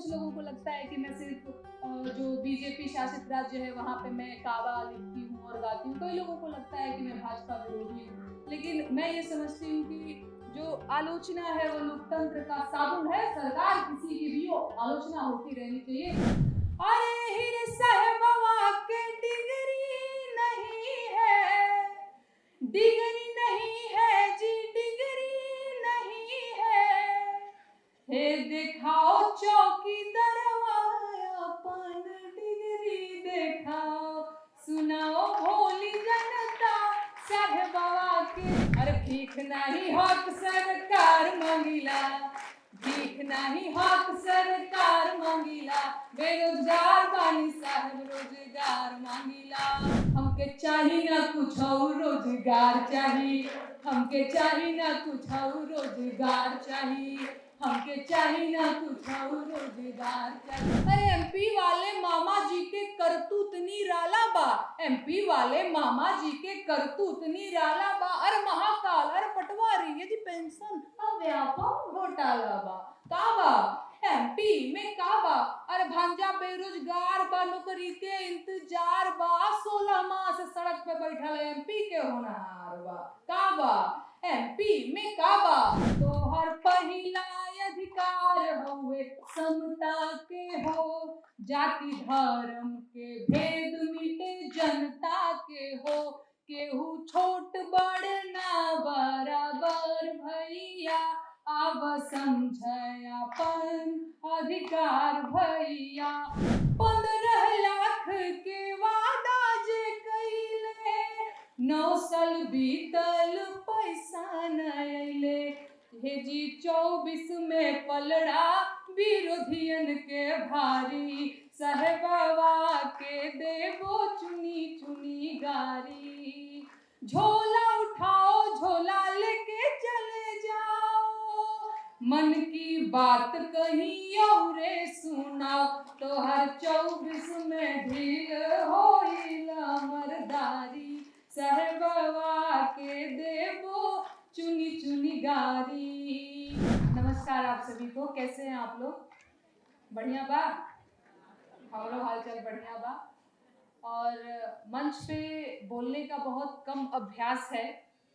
लोगों को लगता है कि मैं सिर्फ जो बीजेपी शासित राज्य है वहाँ पे मैं कावा लिखती हूँ और गाती हूँ। कई लोगों को लगता है कि मैं भाजपा विरोधी हूँ, लेकिन मैं ये समझती हूँ कि जो आलोचना है वो लोकतंत्र का साबुन है। सरकार किसी की भी हो, आलोचना होती रहनी चाहिए। अरे हीरे साहबवा के डिगरी नहीं है, डिगरी नहीं है जी, डिगरी नहीं है। हे दिखाओ चौकी दरवाया अपन डिगरी दिखाओ, सुनाओ भोली जनता साहबवा के। अरे भीख नहीं हक सरकार मांगिला, भीख नहीं हक सरकार मांगिला, बेरोजगार बानी साहब रोजगार मांगिला। हमके चाही ना कुछ और रोजगार चाही, हमके चाही ना कुछ और रोजगार चाही, हमके चाही ना कुछ और रोजगार चाही। अरे एमपी वाले मामा जी के करतूत निराला बा, एमपी वाले मामा जी के करतूत निराला बा। अरे महाकाल, अरे पटवारी, यदि पेंशन व्यापक घोटाला बा। का बा एमपी में का बा? अरे भांजा बेरोजगार बा, नौकरी के इंतजार बा, 16 माह से सड़क पे बैठल एमपी के होनहार बा। का बा एमपी में का बा? तो हर पहिला अधिकार हुए समता के हो, जाति धर्म के भेद मिटे जनता के हो, केहू छोट बड़ ना बराबर भैया, अब समझयापन अधिकार भैया। 15 लाख के वादा जे कइले, 9 साल बीतल पैसा न अइले। हे जी 24 में पलड़ा विरोधियन के भारी, साहबवा के देवो चुनी चुनी गारी। झोला उठाओ, झोला लेके चले जाओ, मन की बात कहीं और सुनाओ, तो हर 24 में ढील होइला मर्दारी, साहबवा के देवो चुनी चुनी गारी। नमस्कार आप सभी को, कैसे हैं आप लोग? बढ़िया बा? हमारो हालचाल बढ़िया बा। और मंच पे बोलने का बहुत कम अभ्यास है,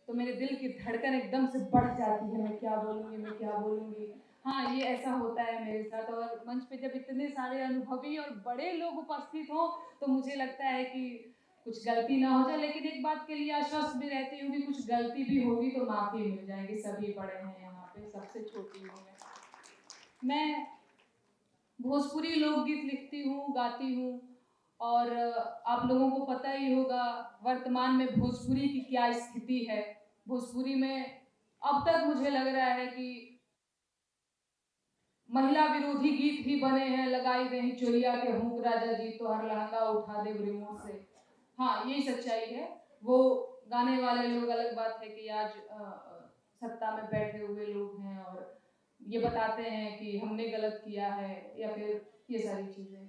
तो मेरे दिल की धड़कन एकदम से बढ़ जाती है, मैं क्या बोलूँगी, मैं क्या बोलूँगी। हाँ, ये ऐसा होता है मेरे साथ। और मंच पे जब इतने सारे अनुभवी और बड़े लोग उपस्थित हों तो मुझे लगता है कि कुछ गलती ना हो जाए, लेकिन एक बात के लिए आश्वस्त भी रहती हूँ कि कुछ गलती भी होगी तो माफ़ी मिल जाएगी। सभी बड़े हैं यहाँ पे, सबसे छोटी हूँ मैं। भोजपुरी लोकगीत लिखती हूँ, गाती हूँ, और आप लोगों को पता ही होगा वर्तमान में भोजपुरी की क्या स्थिति है। भोजपुरी में अब तक मुझे लग रहा है कि महिला विरोधी गीत ही बने हैं। लगाई गई चोरिया के हुक राजा जी, तो हर लहंगा उठा दे रिमोट से। हाँ, यही सच्चाई है। वो गाने वाले लोग अलग बात है कि आज सत्ता में बैठे हुए लोग हैं और ये बताते हैं कि हमने गलत किया है, या फिर ये सारी चीज़ें।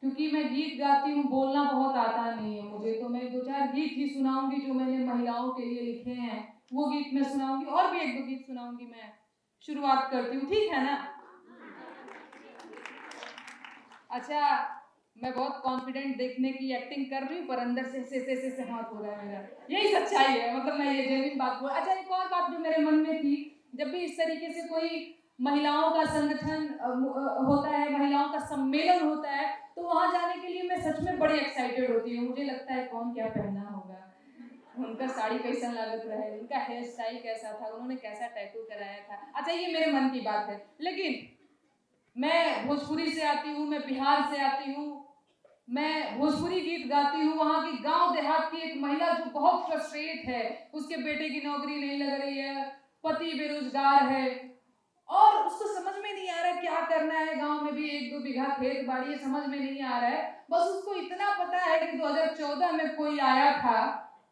क्योंकि मैं गीत गाती हूँ, बोलना बहुत आता नहीं है मुझे, तो मैं 2-4 गीत ही सुनाऊंगी जो मैंने महिलाओं के लिए लिखे हैं, वो गीत मैं सुनाऊंगी, और भी 1-2 गीत सुनाऊंगी। मैं शुरुआत करती हूँ, ठीक है ना? अच्छा, मैं बहुत कॉन्फिडेंट देखने की एक्टिंग कर रही हूँ, पर अंदर से हाथ हो रहा है मेरा। यही सच्चाई है, मतलब मैं ये जेन्युइन बात बोल। अच्छा, एक और बात जो मेरे मन में थी, जब भी इस तरीके से कोई महिलाओं का संगठन होता है, महिलाओं का सम्मेलन होता है, तो वहां जाने के लिए मैं सच में बड़ी एक्साइटेड होती हूँ। मुझे लगता है कौन क्या पहना होगा, उनका साड़ी कैसा लागत रहा है, उनका हेयर स्टाइल कैसा था, उन्होंने कैसा टैटू कराया था। अच्छा, ये मेरे मन की बात है, लेकिन मैं भोजपुरी से आती हूँ, मैं बिहार से आती हूँ, मैं भोजपुरी गीत गाती हूँ। वहाँ की गांव देहात की एक महिला जो बहुत फ्रस्ट्रेट है, उसके बेटे की नौकरी नहीं लग रही है, पति बेरोजगार है, और उसको समझ में नहीं आ रहा है क्या करना है। गांव में भी 1-2 बीघा खेत बाड़ी है, समझ में नहीं आ रहा है। बस उसको इतना पता है कि 2014 में कोई आया था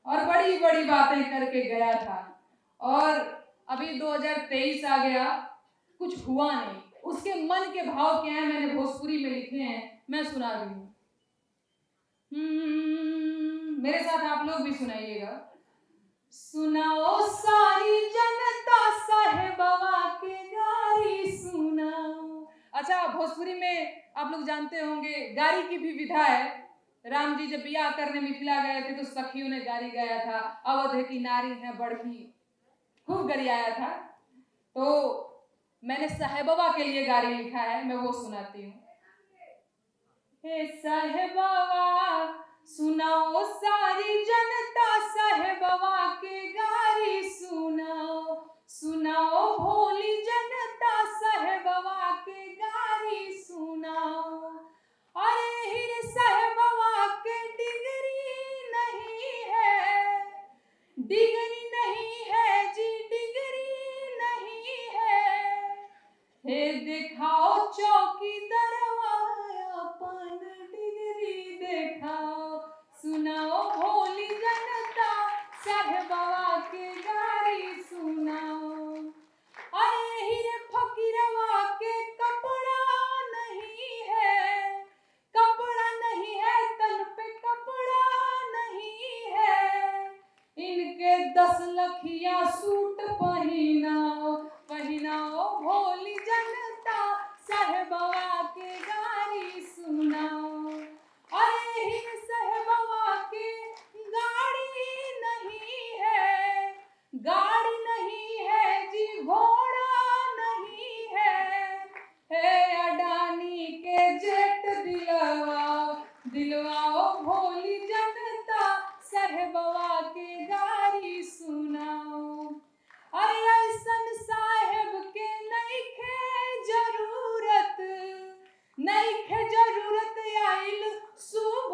और बड़ी बड़ी बातें करके गया था, और अभी 2023 आ गया, कुछ हुआ नहीं। उसके मन के भाव क्या है, मैंने भोजपुरी में लिखे हैं, मैं सुना रही हूँ। मेरे साथ आप लोग भी सुनाइएगा। सुनाओ सारी जनता साहेबवा के गारी सुनाओ, अच्छा, भोजपुरी में आप लोग जानते होंगे गारी की भी विधा है। राम जी जब बियाह करने मिथिला गए थे तो सखियों ने गारी गाया था, अवध की नारी है बड़की, खूब गरियाया था। तो मैंने साहेबवा के लिए गारी लिखा है, मैं वो सुनाती हूँ। हे साहेबवा सुनाओ सारी जनता, साहेबवा के गारी सुनाओ, सुनाओ भोली जनता, साहेबवा के गारी सुनाओ। अरे हीरे साहेबवा के डिगरी नहीं है, डिगरी नहीं है जी, डिगरी नहीं है। हे दिखाओ चौकी दरवाया, अपन डिगरी दिखाओ, सुनाओ भोली जनता, साहेबवा के गारी सुनाओ। अरे हीरे फकीरवा के कपड़ा नहीं है, कपड़ा नहीं है, तन पे कपड़ा नहीं है। इनके 10 लखिया सूट पहनाओ, पहनाओ भोली जनता, साहेबवा के गारी सुनाओ। अरे हीरे साहेबवा के गाड़ी नहीं है, गाड़ी नहीं है जी, घोड़ा नहीं है। हे अडानी के जेट दिलवाओ, दिलवाओ भोली जनता, साहेबवा के गारी सुनाओ। अरे ऐसन साहेब के नइखे जरूरत, नइखे जरूरत आइल शुभ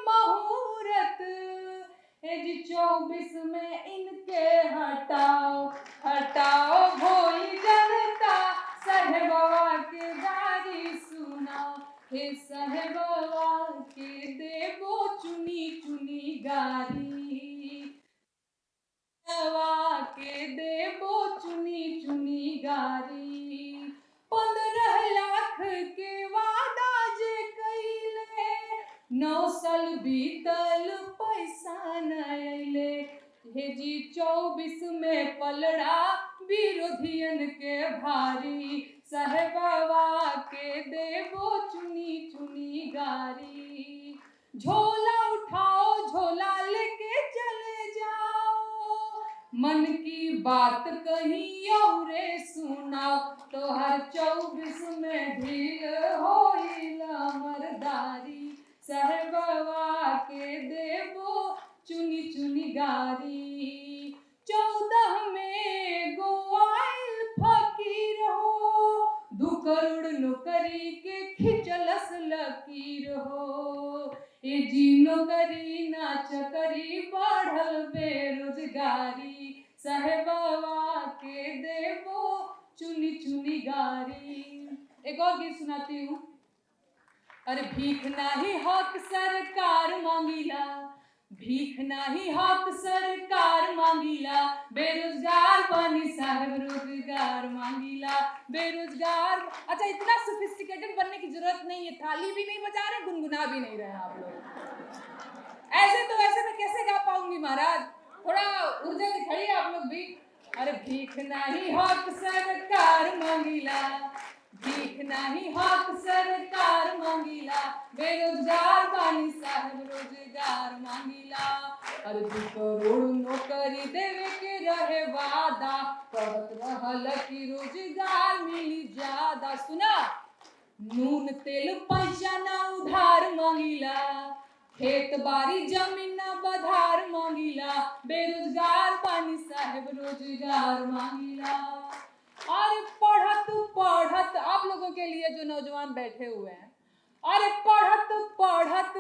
मुहूर्त। हे जी 24 में इनके हटाओ, हटाओ भोली जनता, साहेबवा के गारी सुनाओ। हे साहेबवा के देवो चुनी चुनी गारी, साहेबवा के देवो चुनी चुनी गारी। 15 लाख के वादा जे कइले, 9 साल बीतल पैसा न अइले। हे जी 24 में पलड़ा विरोधियन के भारी, साहेबवा के देवो चुनी चुनी गारी। झोला उठाओ, झोला लेके चले जाओ, मन की बात कहीं औरे सुनाओ, तो हर 24 में ढील होइला मर्दारी, साहेबवा के देवो चुनी चुनी गारी। 14 में गोवाइल फकीर हो, 2 करोड़ नौकरी के खिचलस लकीर हो। ए जी नौकरी ना चकरी, बढ़ल बेरोजगारी, साहेबवा के देवो चुनी चुनी गारी। एक और गीत सुनाती हूँ। अरे भीख नाही हक सरकार मांगीला, भीख नाही हक सरकार मांगीला, बेरोजगार बनी साहब रोजगार मांगीला, बेरोजगार। अच्छा, इतना सोफिस्टिकेटेड बनने की जरूरत नहीं है, थाली भी नहीं बजा रहे, गुनगुना भी नहीं रहे आप लोग। ऐसे तो ऐसे में कैसे गा पाऊंगी महाराज, थोड़ा ऊर्जा दिखाइए आप लोग भी। अरे भीख नाही हक सरकार मांगीला, भीख नाही हक सरकार मांगीला, बेरोजगार बानी साहब रोजगार मांगीला। अरे 2 करोड़ नौकरी देवे के रहे वादा, कहत रहल कि रोजगार मिली ज्यादा। सुना, नून तेल पैसा ना उधार मांगीला, खेत बाड़ी जमीन ना बधार मांगीला, बेरोजगार बानी साहब रोजगार मांगीला। अरे पढ़त पढ़त, आप लोगों के लिए जो नौजवान बैठे हुए हैं, अरे पढ़त पढ़त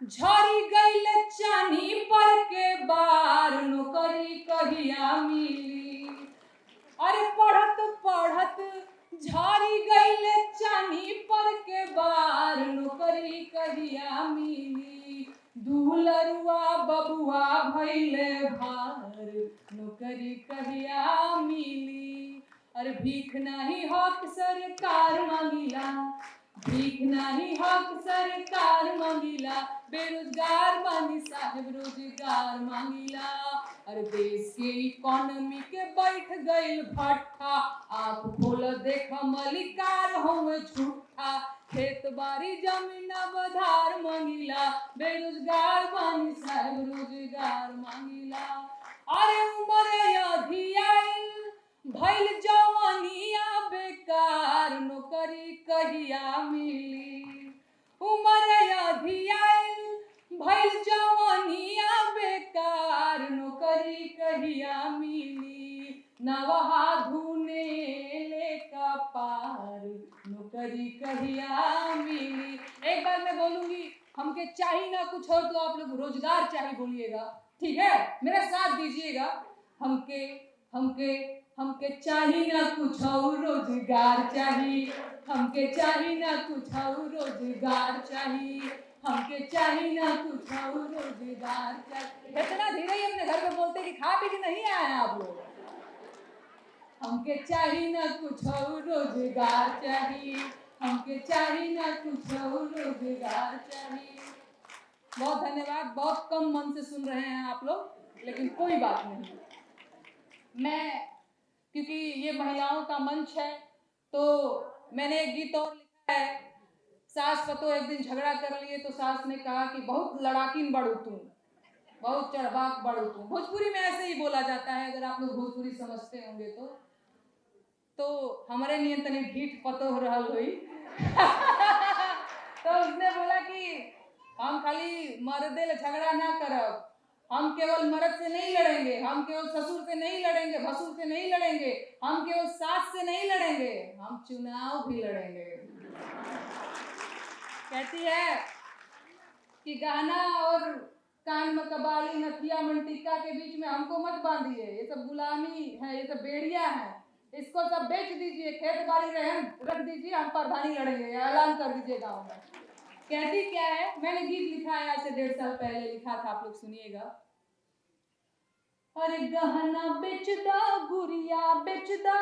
झड़ी गईल चानी पर के बार, नौकरी कहिया मिली। अरे पढ़त पढ़त झड़ी गईल चानी पर के बार, नौकरी कहिया मिली। दुलरुआ बबुआ भइले भार, नौकरी कहिया मिली। अरे भीख नाही हक सरकार मांगीला, भीख नाही हक सरकार मांगीला, बेरोजगार बानी साहब रोजगार मांगीला। अरे देश के इकोनॉमी के बैठ गईल भट्ठा, आँख खोल देख मलिकार होवे झूठा, खेत बाड़ी जमीन बधार मंगिला, बेरोजगार बनी साहब रोजगार मांगिला। अरे उमर अधियाइल भइल जवानिया बेकार, नौकरी कहिया मिली। उमर अधियाइल भइल जवानिया बेकार, नौकरी कहिया मिली। नवहा धुने ले कपार, नौकरी कहिया मिली। एक बार मैं बोलूंगी, हमके चाहिए ना कुछ और, तो आप लोग रोजगार चाहिए बोलिएगा, ठीक है? मेरा साथ दीजिएगा। हमके हमके हमके चाहिए ना कुछ और, रोजगार चाहिए। हमके चाहिए ना कुछ और, रोजगार चाहिए। हमके चाहिए ना कुछ और, रोजगार चाहिए। इतना धीरे ही अपने घर में बोलते कि खा पी के नहीं आए हैं आप लोग। हमके चाहिए ना कुछ और, रोजगार चाहिए। हमके चाहिए ना कुछ और, रोजगार चाहिए। बहुत धन्यवाद। बहुत कम मन से सुन रहे हैं आप लोग, लेकिन कोई बात नहीं। मैं, क्योंकि ये महिलाओं का मंच है, तो मैंने एक गीत और लिखा है। सास पतो एक दिन झगड़ा कर लिए तो सास ने कहा कि बहुत लड़ाकिन बड़ू तू, बहुत चढ़बाक बड़ू तू। भोजपुरी में ऐसे ही बोला जाता है, अगर आप लोग भोजपुरी समझते होंगे तो हमारे नियंत्रण ढीठ पतो हो रहा हुई। तो उसने बोला कि हम खाली मर्दे ले झगड़ा ना करब, हम केवल मर्द से नहीं लड़ेंगे, हम केवल ससुर से नहीं लड़ेंगे, भसुर से नहीं लड़ेंगे, हम केवल सास से नहीं लड़ेंगे, हम चुनाव भी लड़ेंगे। कहती है कि गहना और कान में कबाली, नथिया मंटिका के बीच में हमको मत बांधिए, ये सब गुलामी है, ये सब बेड़िया है, इसको सब बेच दीजिए, खेत बाड़ी रहन रख दीजिए, हम प्रधानी लड़ेंगे, ऐलान कर दीजिए गाँव में। कहती क्या है, मैंने गीत लिखा है आज से 1.5 साल पहले लिखा था, आप लोग सुनिएगा। अरे गहना बेचदा, गुड़िया बेचदा,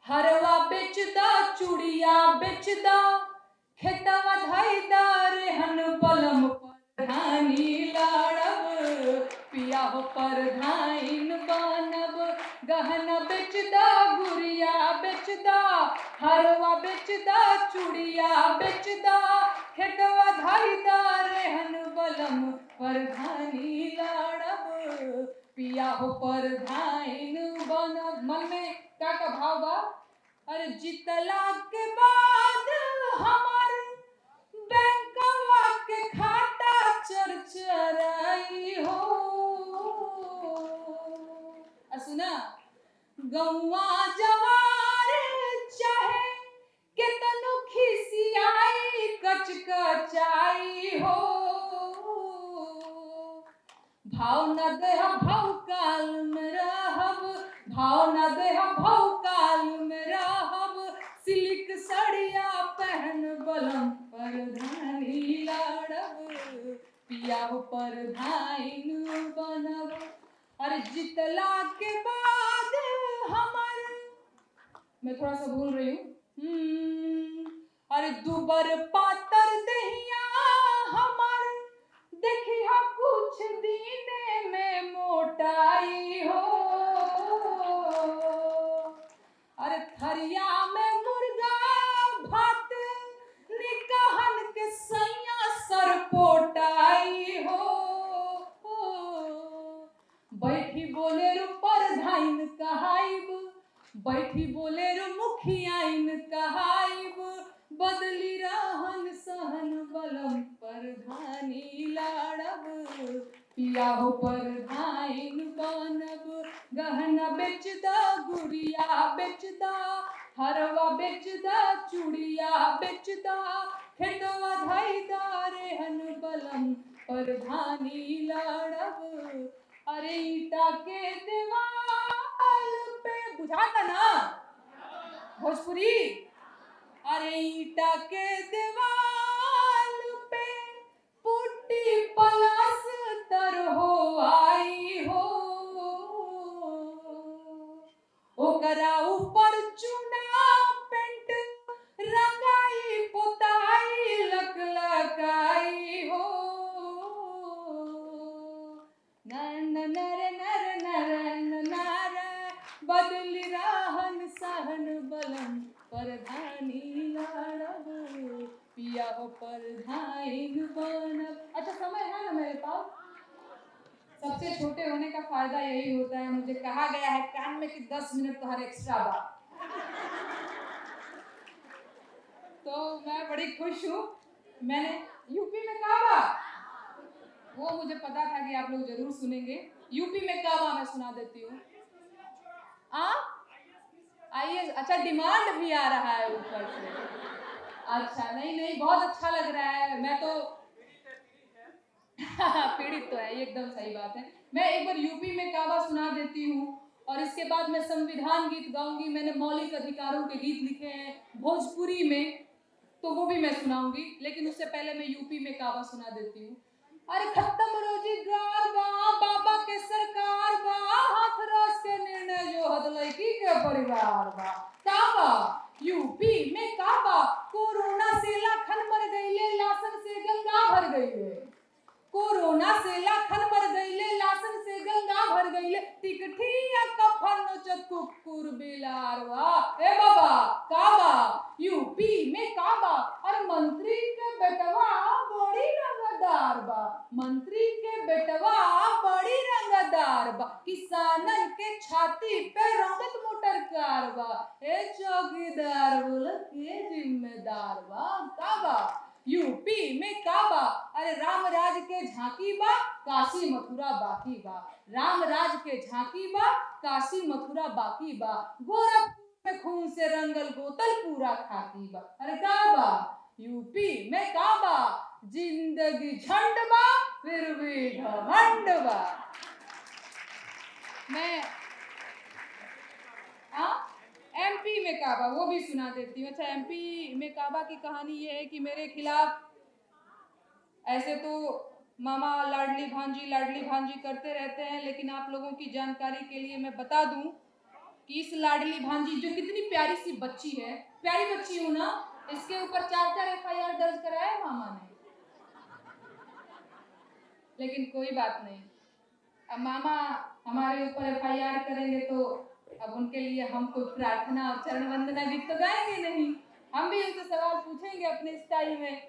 हरवा बेचदा, चूड़िया बेचदा, खेतवा धइदा रेहन पलम प्रधानी लड़ब, पिया हो प्रधाइन बनब। गहना बेचदा, गुड़िया बेचदा, हरवा बेचदा, चूड़िया बेचदा, खेतवा धइदा रेहन पलम प्रधानी लड़ब, पिया हो प्रधाइन बनब। मन में क्या का भाव बा? अरे जितला के बाद हमार बैंकवा के खाता चरचराई हो। सुना, गौवा जवार चाहे केतनो खिसियाई कचकचाई हो। भाव न देह भाव काल में रहब, भाव न देह भाव काल में रहब, सिल्क सड़िया पहन बलम प्रधानी लड़ब, पिया प्रधाइन बनब। अरे जितला के बाद हमार, मैं थोड़ा सा भूल रही हूँ। अरे दुबर पातर दहिया हमार, देखिया कुछ दीने में मोटाई हो। अरे थरिया में मुर्गा भात निकहन के सैया सरपोटाई हो। बैठी बोले रू प्रधाइन कहाइब, बैठी बोले रू मुखियाइन कहाइब, बदली रहन सहन बलम प्रधानी लड़ब, पिया हो प्रधाइन बनब। गहना बेचदा, गुड़िया बेचदा, हरवा बेचदा, चूड़िया बेचदा, खेतवा धइदा रेहन बलम प्रधानी लड़ब। अरे ईटा के दीवाल पे, बुझाता ना भोजपुरी? अरे ईटा के दीवाल पे पुट्टी पलस्तर हो आई हो। ओकरा ऊपर चूना पेंट रंगाई पोताई लकलकाई हो। नर नर नर राहों पर धाइन बनब। अच्छा समय है ना मेरे पास? सबसे छोटे होने का फायदा यही होता है, मुझे कहा गया है कान में कि 10 मिनट तो हर एक्स्ट्रा बा। तो मैं बड़ी खुश हूँ। मैंने यूपी में काबा, वो मुझे पता था कि आप लोग जरूर सुनेंगे। यूपी में काबा मैं सुना देती हूँ। आइए, अच्छा डिमांड भी आ रहा है ऊपर से। अच्छा नहीं बहुत अच्छा लग रहा है। मैं तो पीड़ित तो है, ये एकदम सही बात है। मैं एक बार यूपी में काबा सुना देती हूँ और इसके बाद मैं संविधान गीत गाऊंगी। मैंने मौलिक अधिकारों के गीत लिखे हैं भोजपुरी में, तो वो भी मैं सुनाऊंगी, लेकिन उससे पहले मैं यूपी में काबा सुना देती हूँ। अरे खत्म रोजगार बा, बाबा के सरकार बा, हाथरस के निर्णय जो हद लड़की के परिवार बा। काबा यूपी में काबा, कोरोना से लाखन मर गईले, लाशन से गंगा भर गईले। कोरोना से लाखन मर गईले, लाशन से गंगा भर गईले। टिकठिया कफन नोचत कुकुर बिलारवा। ए बाबा काबा यूपी में काबा, और मंत्री के बेटवा बड़ी रंगदार बा। मंत्री के बेटवा बड़ी रंगदार बा। किसानन के छाती पे रौदत मोटर कार बा। ए चौकीदार बोला के जिम्मेदार बा। काबा यूपी में काबा, अरे राम राज के झांकी बा, काशी मथुरा बाकी बा। राम राज के झांकी बा, काशी मथुरा बाकी बा। गोरखपुर में खून से रंगल बोतल पूरा खाकी बा। अरे काबा यूपी में काबा, जिंदगी झंड बा फिर भी घमंड बा। मैं एमपी में काबा वो भी सुना देती हूँ। अच्छा एमपी में काबा की कहानी ये है कि मेरे खिलाफ ऐसे तो मामा लाडली भांजी करते रहते हैं, लेकिन आप लोगों की जानकारी के लिए मैं बता दूं कि इस लाडली भांजी जो कितनी प्यारी सी बच्ची है, प्यारी बच्ची हूं ना, इसके ऊपर 4 FIR दर्ज कराया है मामा ने। लेकिन कोई बात नहीं, अब मामा हमारे ऊपर FIR करेंगे तो अब उनके लिए हम कोई प्रार्थना और चरण वंदना गीत तो गाएंगे नहीं, हम भी उनसे सवाल पूछेंगे अपने स्टाइल में।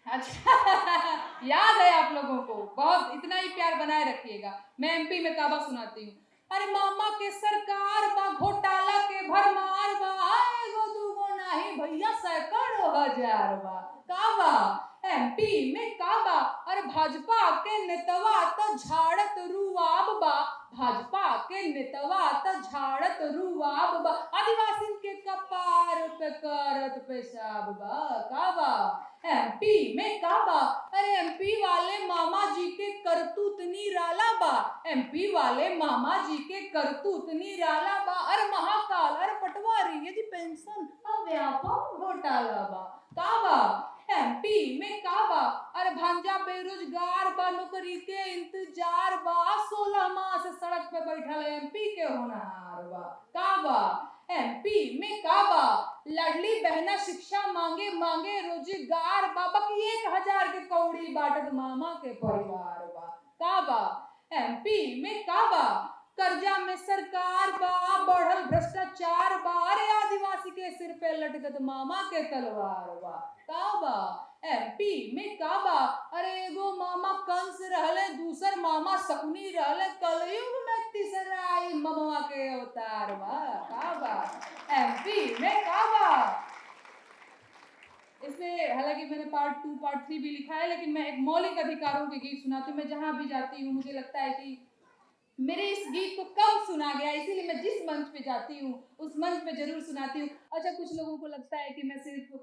अच्छा याद है आप लोगों को, बहुत इतना ही प्यार बनाए रखिएगा। मैं एमपी में काबा सुनाती हूँ। अरे मामा के सरकार बा, घोटाला के भरमार बा, एगो दूगो नहीं भैया सैकड़ों हजार बा। काबा एमपी में काबा, अरे भाजपा के नेतवा तो झाड़त रुआब बा। भाजपा के नेतवा तो झाड़त रुआब बा, आदिवासी के कपार पे करत पेशाब बा। काबा एमपी में काबा, अरे एमपी वाले मामा जी के करतूत निराला बा। एमपी वाले मामा जी के करतूत निराला बा। अरे महाकाल, अरे पटवारी, ये जी पेंशन और व्यापक घोटाला बा। काबा एमपी में काबा, अरे भांजा बेरोजगार बा, नौकरी के इंतजार बा। 16 माह से सड़क पे बैठल एमपी के होनहार बा। काबा एमपी में काबा, लाडली बहना शिक्षा मांगे मांगे रोजगार बाबा की 1000 के कौड़ी बाटत मामा के परिवार बा। काबा एमपी में काबा, कर्जा में सरकार बा, बढ़ल भ्रष्टाचार बा। अरे आदिवासी के सिर पे लटकत मामा के तलवार बा। काबा एमपी में काबा, अरे एगो मामा कंस रहले, दूसर मामा शकुनी रहले, कलयुग में तीसरा ममवा के अवतार बा। काबा एमपी में काबा। इसमें हालांकि मैंने पार्ट 2 पार्ट 3 भी लिखा है, लेकिन मैं एक मौलिक अधिकारों के गीत सुनाती हूँ। मैं जहां भी जाती हूँ मुझे लगता है कि मेरे इस गीत को कम सुना गया, इसीलिए मैं जिस मंच पे जाती हूँ उस मंच पे जरूर सुनाती हूँ। अच्छा कुछ लोगों को लगता है कि मैं सिर्फ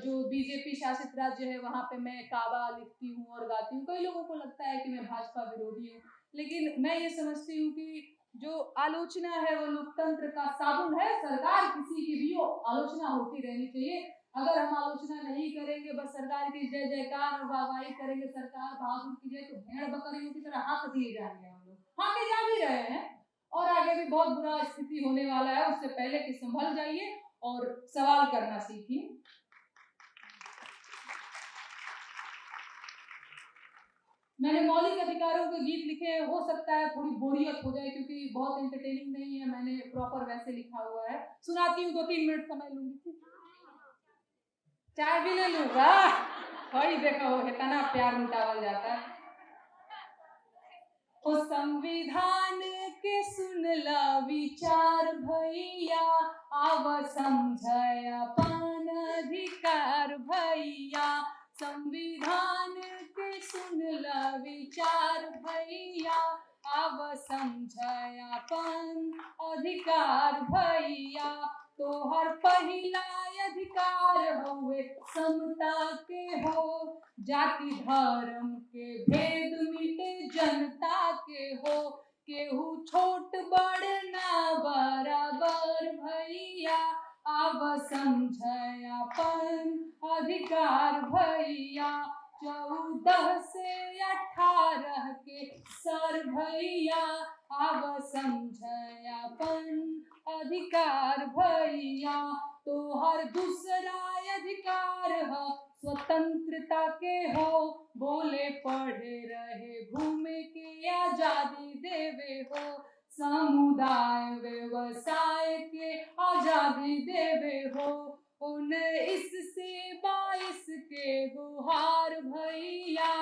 जो बीजेपी शासित राज्य है वहां पे मैं काबा लिखती हूँ और गाती हूँ। कई लोगों को लगता है कि मैं भाजपा विरोधी हूँ, लेकिन मैं ये समझती हूँ कि जो आलोचना है वो लोकतंत्र का साबुन है। सरकार किसी की भी आलोचना होती रहनी चाहिए। अगर हम आलोचना नहीं करेंगे, बस सरकार की जय जयकार और वाहवाही करेंगे, सरकार बहादुर की जय, तो भेड़ बकरियों की तरह हाथ दिए जाएंगे हम लोग। हाँ के जा भी रहे हैं और आगे भी बहुत बुरा स्थिति होने वाला है। उससे पहले कि संभल जाइए और सवाल करना सीखिए। मैंने मौलिक अधिकारों के गीत लिखे हैं, हो सकता है थोड़ी बोरियत हो जाए क्योंकि बहुत एंटरटेनिंग नहीं है। मैंने प्रॉपर वैसे लिखा हुआ है, सुनाती हूँ, 2-3 मिनट समय लूंगी। चाय भी ले लूँगा। वही देखो इतना प्यार लुटावल जाता है। ओ संविधान के सुनला विचार भैया, आव समझय अपन अधिकार भैया। संविधान के सुनला विचार भैया, आव समझय अपन अधिकार भैया। तोहर पहिला अधिकार हउए समता के हो, जाति धर्म के भेद मिटे जनता के हो। केहू छोट बड़ ना बराबर भैया, आव समझय अपन अधिकार भैया। 14 से 18 के सर भैया, आव समझय अपन अधिकार भैया। तोहर दूसरा अधिकार है स्वतंत्रता के हो, बोले पढ़े रहे घूमे के आजादी देवे हो। समुदाय व्यवसाय के आजादी देवे हो। 19 से 22 के गुहार भैया,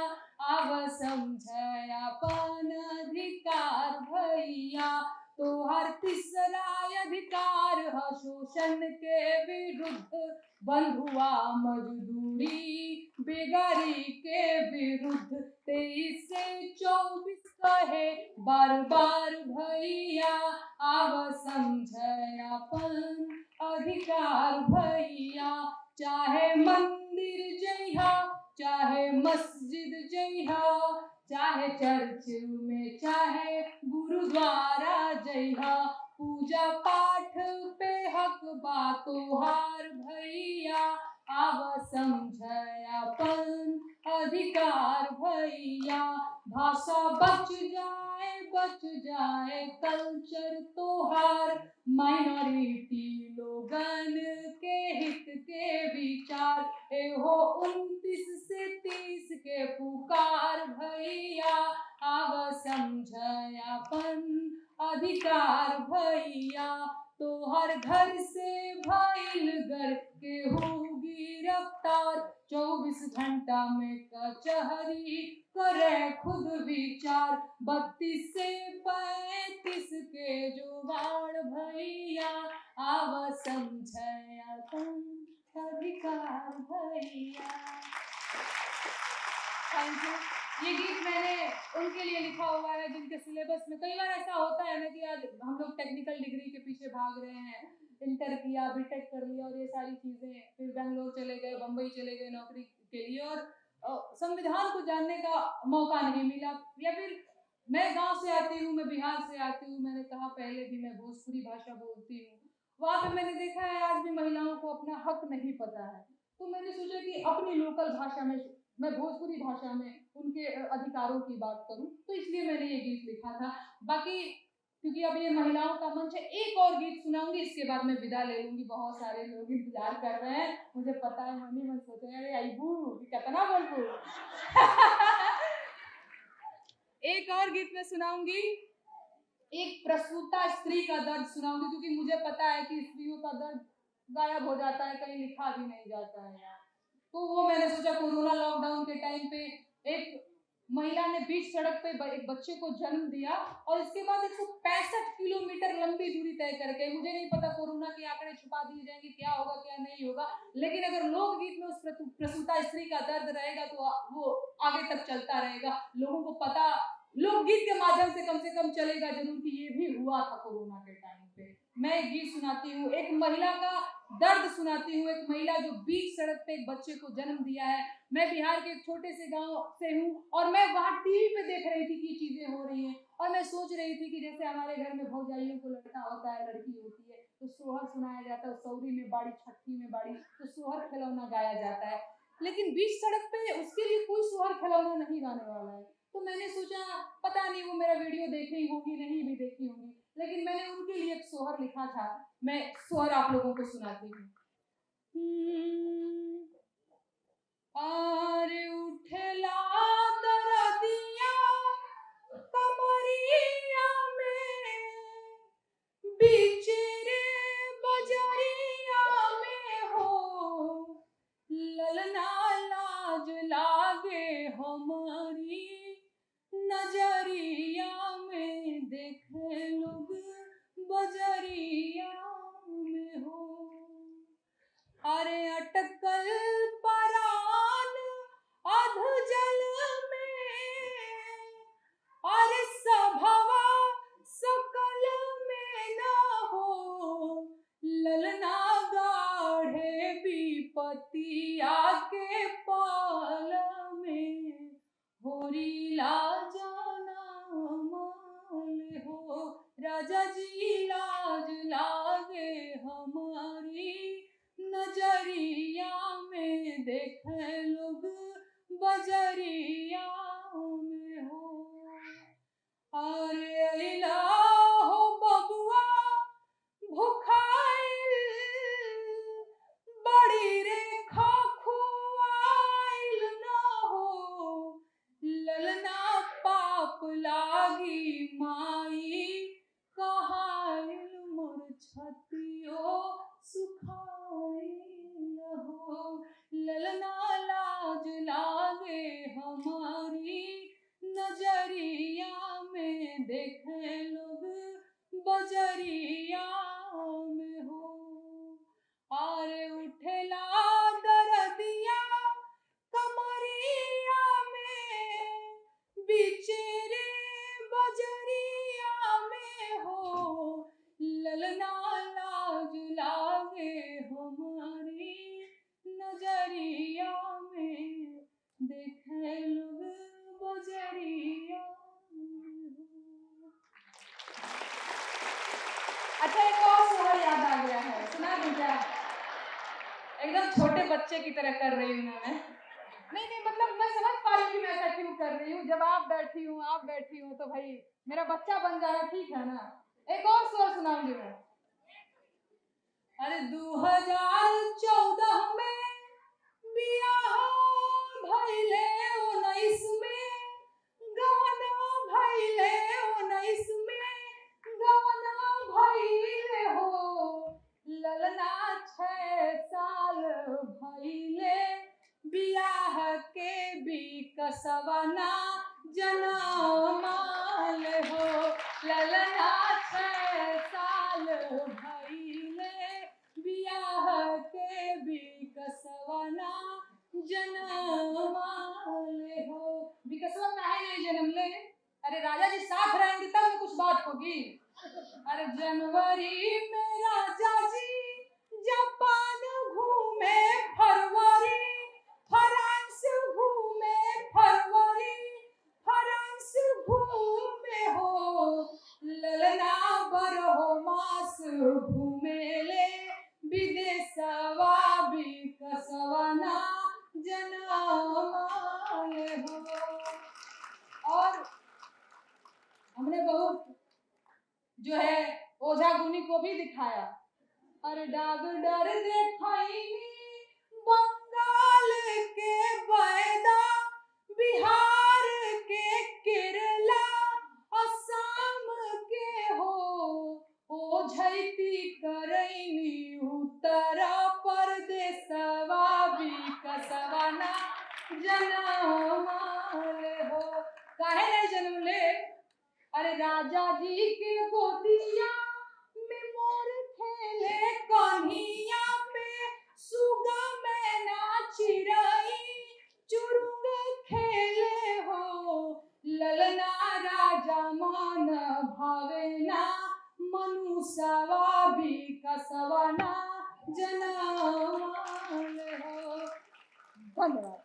आव समझय अपन अधिकार भैया। तोहर तीसरा अधिकार है शोषण के विरुद्ध, बंधुआ मजदूरी बेगारी के विरुद्ध। 23 से 24 कहे बार बार भैया, आव समझय अपन अधिकार भैया। चाहे मंदिर जइहा, चाहे मस्जिद जइहा, चाहे चर्च में, चाहे गुरुद्वारा जइहा, पूजा पाठ पे हक बा तोहार भैया, आव समझय अपन अधिकार भैया। भाषा बच जाए कल्चर तोहार, माइनॉरिटी लोगन के हित के विचार। एहो 29 से 30 के पुकार भैया, आव समझय अपन अधिकार भैया। तोहर घर से भइल घर केहू गिरफ्तार, 24 घंटा में कचहरी करे खुद विचार। 32 से 35 के जुगाड़ भैया, आव समझय अपन अधिकार भैया। Thank you. ये गीत मैंने उनके लिए लिखा हुआ है जिनके सिलेबस में कई बार ऐसा होता है ना कि आज हम लोग टेक्निकल डिग्री के पीछे भाग रहे हैं, इंटर किया, बीटेक कर लिया और ये सारी चीज़ें, फिर बेंगलोर चले गए, बम्बई चले गए नौकरी के लिए और संविधान को जानने का मौका नहीं मिला। या फिर मैं गांव से आती हूँ, मैं बिहार से आती हूँ, मैंने कहा पहले भी मैं भोजपुरी भाषा बोलती हूँ। वहाँ पे मैंने देखा है आज भी महिलाओं को अपना हक नहीं पता है। तो मैंने सोचा कि अपनी लोकल भाषा में, मैं भोजपुरी भाषा में उनके अधिकारों की बात करूं, तो इसलिए मैंने ये गीत लिखा था। बाकी क्योंकि अब ये महिलाओं का मंच है, एक और गीत सुनाऊंगी, इसके बाद मैं विदा ले लूंगी। बहुत सारे लोग इंतजार कर रहे हैं, मुझे पता है। मम्मी मन सोचे अरे आईबू कितना बोलबू। एक और गीत मैं सुनाऊंगी, एक प्रसूता स्त्री का दर्द सुनाऊंगी, क्योंकि मुझे पता है कि स्त्रियों का दर्द गायब हो जाता है, कहीं लिखा भी नहीं जाता है यार। तो वो मैंने सोचा कोरोना लॉकडाउन के टाइम पे एक महिला ने बीच सड़क पे एक बच्चे को जन्म दिया और इसके बाद 165 किलोमीटर लंबी दूरी तय करके, मुझे नहीं पता कोरोना के आंकड़े छुपा दिए जाएंगे, क्या होगा क्या नहीं होगा, लेकिन अगर लोकगीत में उस प्रसूता स्त्री का दर्द रहेगा तो वो आगे तक चलता रहेगा। लोगों को पता लोकगीत के माध्यम से कम चलेगा जरूर कि ये भी हुआ था कोरोना के टाइम पे। मैं एक गीत सुनाती हूँ, एक महिला का दर्द सुनाती हूँ, एक महिला जो बीच सड़क पे एक बच्चे को जन्म दिया है। मैं बिहार के एक छोटे से गांव से हूँ और मैं वहाँ टीवी पे देख रही थी कि चीजें हो रही हैं और मैं सोच रही थी कि जैसे हमारे घर में भौजाइयों को लड़का होता है, लड़की होती है तो सोहर सुनाया जाता है, सौरी में बाड़ी, छठी में बाड़ी, तो सोहर खिलौना गाया जाता है। लेकिन बीच सड़क पे उसके लिए कोई सोहर खिलौना नहीं गाने वाला है। तो मैंने सोचा पता नहीं वो मेरा वीडियो देखी होगी, नहीं भी देखी होगी, लेकिन मैंने उनके लिए एक सोहर लिखा था। मैं सोहर आप लोगों को सुनाती हूँ। आर उठला दरदिया कमरिया में, बीच रे बजरिया में हो, पतिया के पाल में होरी जाना माल हो। राजा जी लाज लागे हमारी नजरिया में देखे लोग बजरिया में हो। अरे अइला हो बबुआ भुखाइल बड़ी रे खुआइल ना हो। ललना पाप लागी माई कहाइल मोर छतियो सुखाइल हो। ललना लाज लागे हमारी नजरिया में देखे लोग बजरिया में हो। अरे उठेला दरदिया कमरिया में बिचेरे बजरिया में हो। ललना लाज लागे हमारी नजरिया में देखे लोग बजरिया में हो। अच्छा, एक और सोहर याद आ गया है, सुना दूं क्या? एकदम छोटे बच्चे की तरह कर रही हूँ मैं। नहीं मतलब मैं समझ पा रही हूँ कि मैं ऐसा क्यों कर रही हूँ। जब आप बैठी हूँ तो भाई मेरा बच्चा बन जाए, ठीक है ना। एक और सोहर सुनाऊंगी मैं। अरे 2014 में बियाह भइले 19 में गवना भइले 19 में गवना भइले हो। ललना 6 साल भइले बियाह के बिकसवना जनमाल हो। ललना 6 साल भइले बियाह के बिकसवना जनमाल हो। बिकसवा काहे नहीं जन्म ले? अरे राजा जी साथ रहेंगे तब ना कुछ बात होगी। अरे जनवरी में राजा जी जापान घूमे, फरवरी फ्रांस घूमे, फरवरी फ्रांस घूमे हो। ललना बरहो मास घूमेले विदेशवा बिकसवना जनमाल हो। और हमने बहुत जो है ओझा गुनी को भी दिखाया। अरे डॉक्टर देखाइनी बंगाल के बैदा, बिहार के केरला, असम के हो। ओझैती करैनी उत्तर प्रदेशवा बिकसवना जनमाल हो। काहे नहीं जन्म ले? अरे राजा जी के गोदिया में मोर खेले कन्हिया पे सुगा मैना चिड़ई चुरुंग खेले हो। ललना राजा मन भावेना मनुष्यवा बिकसवना जनमाल हो। धन्यवाद।